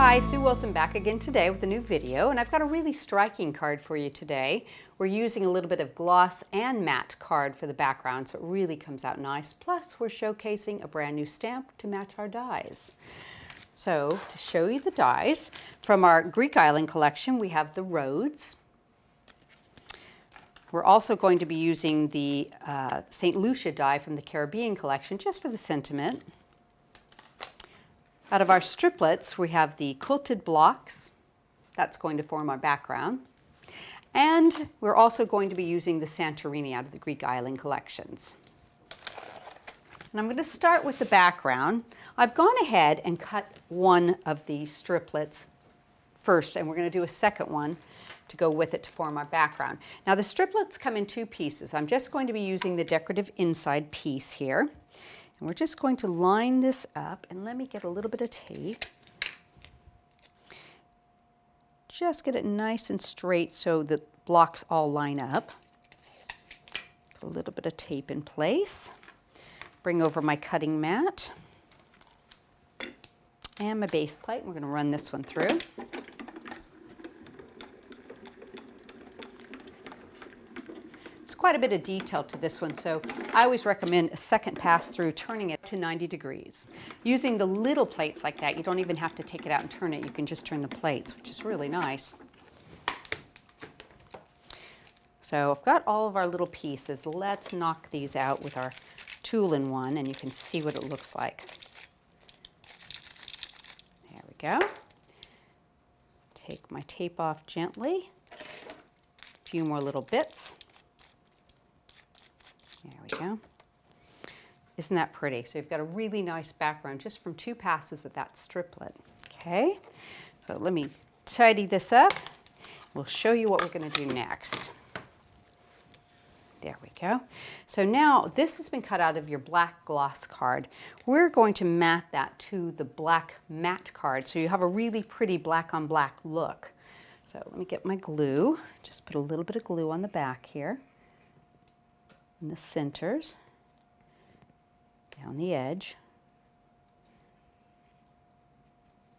Hi, Sue Wilson back again today with a new video, and I've got a really striking card for you today. We're using a little bit of gloss and matte card for the background, so it really comes out nice. Plus, we're showcasing a brand new stamp to match our dies. So, to show you the dies, from our Greek Island collection, we have the Rhodes. We're also going to be using the St. Lucia die from the Caribbean collection, just for the sentiment. Out of our striplets, we have the quilted blocks. That's going to form our background. And we're also going to be using the Santorini out of the Greek Island collections. And I'm going to start with the background. I've gone ahead and cut one of the striplets first, and we're going to do a second one to go with it to form our background. Now the striplets come in two pieces. I'm just going to be using the decorative inside piece here. And we're just going to line this up, and let me get a little bit of tape. Just get it nice and straight so the blocks all line up. Put a little bit of tape in place. Bring over my cutting mat and my base plate. We're going to run this one through. Quite a bit of detail to this one, so I always recommend a second pass through, turning it to 90 degrees. Using the little plates like that, you don't even have to take it out and turn it. You can just turn the plates, which is really nice. So I've got all of our little pieces. Let's knock these out with our tool-in-one, and you can see what it looks like. There we go. Take my tape off gently. A few more little bits. There we go. Isn't that pretty? So you've got a really nice background just from two passes of that striplet. Okay, so let me tidy this up. We'll show you what we're going to do next. There we go. So now this has been cut out of your black gloss card. We're going to mat that to the black matte card so you have a really pretty black on black look. So let me get my glue. Just put a little bit of glue on the back here. In the centers, down the edge.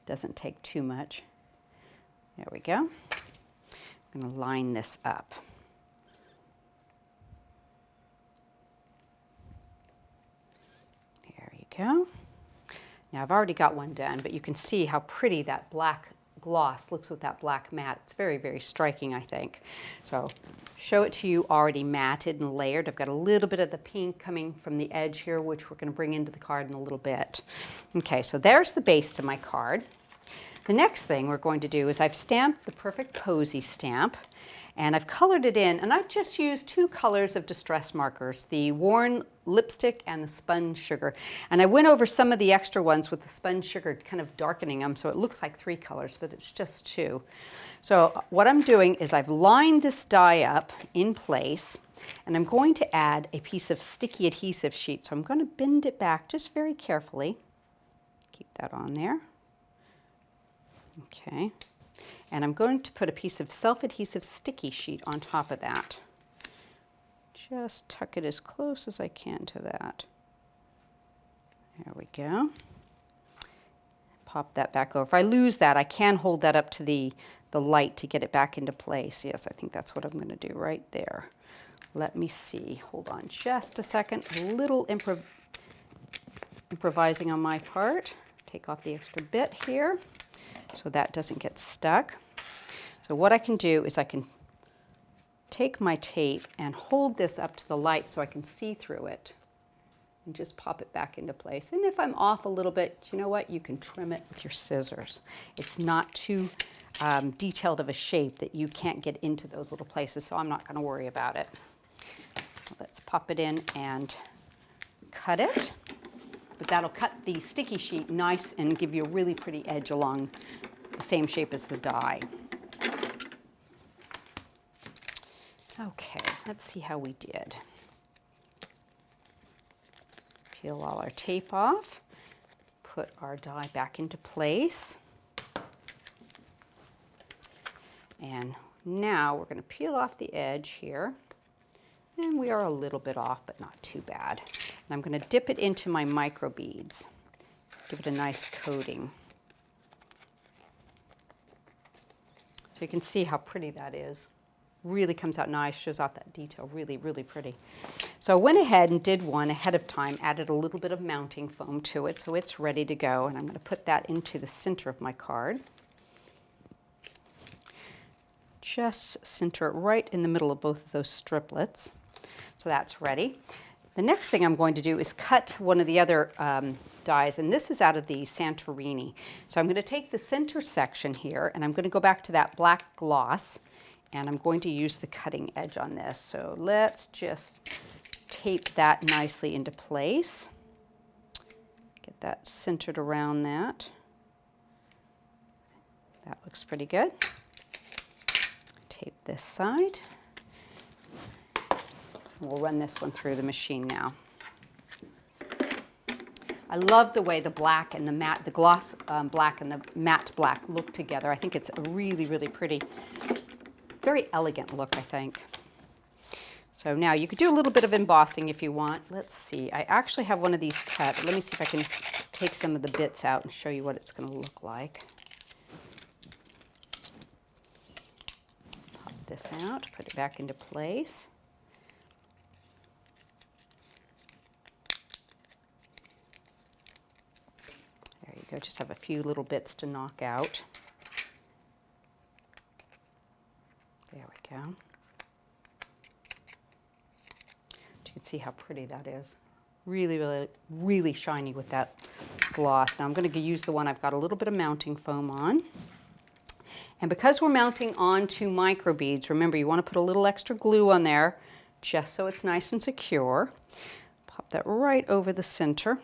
Doesn't take too much. There we go. I'm going to line this up. There you go. Now I've already got one done, but you can see how pretty that black gloss looks with that black matte. It's very, very striking, I think. So show it to you already matted and layered. I've got a little bit of the pink coming from the edge here, which we're going to bring into the card in a little bit. Okay, so there's the base to my card. The next thing we're going to do is I've stamped the Perfect Posies stamp, and I've colored it in, and I've just used two colors of distress markers, the worn lipstick and the Spun sugar. And I went over some of the extra ones with the Spun sugar, kind of darkening them, so it looks like three colors, but it's just two. So what I'm doing is I've lined this die up in place, and I'm going to add a piece of sticky adhesive sheet. So I'm going to bend it back just very carefully. Keep that on there. Okay. And I'm going to put a piece of self-adhesive sticky sheet on top of that. Just tuck it as close as I can to that. There we go. Pop that back over. If I lose that, I can hold that up to the light to get it back into place. Yes, I think that's what I'm going to do right there. Let me see. Hold on just a second. A little improvising on my part. Take off the extra bit here so that doesn't get stuck. So what I can do is I can take my tape and hold this up to the light so I can see through it and just pop it back into place. And if I'm off a little bit, you know what? You can trim it with your scissors. It's not too detailed of a shape that you can't get into those little places, so I'm not going to worry about it. Let's pop it in and cut it. But that'll cut the sticky sheet nice and give you a really pretty edge along the same shape as the die. Okay, let's see how we did. Peel all our tape off, put our die back into place. And now we're going to peel off the edge here. And we are a little bit off, but not too bad. And I'm going to dip it into my micro beads. Give it a nice coating. So you can see how pretty that is. Really comes out nice, shows off that detail, really, really pretty. So I went ahead and did one ahead of time, added a little bit of mounting foam to it so it's ready to go, and I'm going to put that into the center of my card. Just center it right in the middle of both of those striplets. So that's ready. The next thing I'm going to do is cut one of the other dies, and this is out of the Santorini. So I'm going to take the center section here, and I'm going to go back to that black gloss, and I'm going to use the cutting edge on this. So let's just tape that nicely into place. Get that centered around that. That looks pretty good. Tape this side. We'll run this one through the machine now. I love the way the black and the matte, the gloss black and the matte black look together. I think it's a really, really pretty, very elegant look, I think. So now you could do a little bit of embossing if you want. Let's see, I actually have one of these cut. Let me see if I can take some of the bits out and show you what it's going to look like. Pop this out, put it back into place. There you go, just have a few little bits to knock out. There we go. You can see how pretty that is. Really, really, really shiny with that gloss. Now I'm going to use the one I've got a little bit of mounting foam on. And because we're mounting onto microbeads, remember you want to put a little extra glue on there just so it's nice and secure. Pop that right over the center.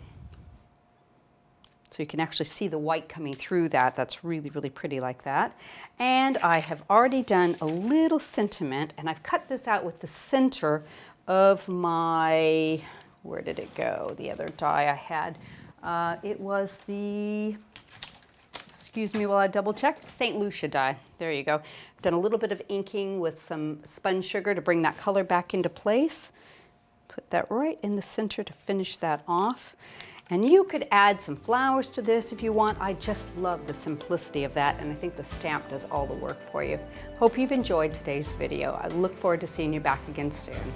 So you can actually see the white coming through that. That's really, really pretty like that. And I have already done a little sentiment, and I've cut this out with the center of my, where did it go? The other die I had. It was the, excuse me while I double check, St. Lucia die. There you go. I've done a little bit of inking with some spun sugar to bring that color back into place. Put that right in the center to finish that off. And you could add some flowers to this if you want. I just love the simplicity of that, and I think the stamp does all the work for you. Hope you've enjoyed today's video. I look forward to seeing you back again soon.